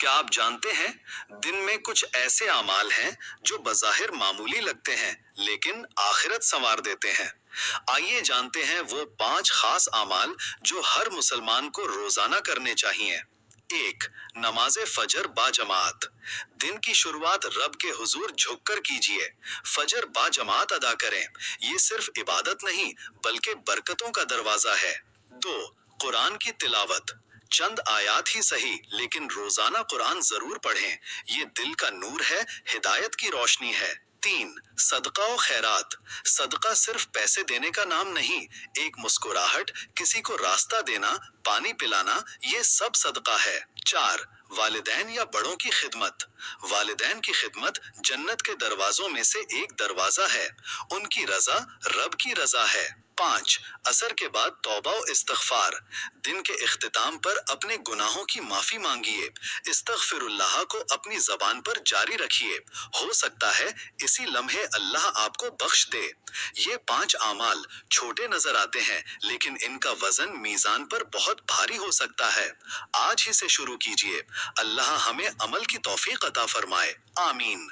کیا آپ جانتے ہیں دن میں کچھ ایسے اعمال ہیں جو بظاہر معمولی لگتے ہیں لیکن آخرت سنوار دیتے ہیں؟ آئیے جانتے ہیں وہ 5 خاص اعمال جو ہر مسلمان کو روزانہ کرنے چاہیے۔ 1. نماز فجر با جماعت۔ دن کی شروعات رب کے حضور جھک کر کیجیے۔ فجر با جماعت ادا کریں۔ یہ صرف عبادت نہیں بلکہ برکتوں کا دروازہ ہے۔ 2. قرآن کی تلاوت۔ چند آیات ہی صحیح لیکن روزانہ قرآن ضرور پڑھیں۔ یہ دل کا نور ہے، ہدایت کی روشنی ہے۔ 3. صدقہ و خیرات۔ صدقہ صرف پیسے دینے کا نام نہیں، ایک مسکراہٹ، کسی کو راستہ دینا، پانی پلانا، یہ سب صدقہ ہے۔ 4. والدین یا بڑوں کی خدمت۔ والدین کی خدمت جنت کے دروازوں میں سے ایک دروازہ ہے۔ ان کی رضا رب کی رضا ہے۔ 5. عصر کے بعد توبہ و استغفار۔ دن کے اختتام پر اپنے گناہوں کی معافی مانگیے۔ استغفر اللہ کو اپنی زبان پر جاری رکھیے۔ ہو سکتا ہے اسی لمحے اللہ آپ کو بخش دے۔ یہ 5 اعمال چھوٹے نظر آتے ہیں لیکن ان کا وزن میزان پر بہت بھاری ہو سکتا ہے۔ آج ہی سے شروع کیجیے۔ اللہ ہمیں عمل کی توفیق عطا فرمائے۔ آمین۔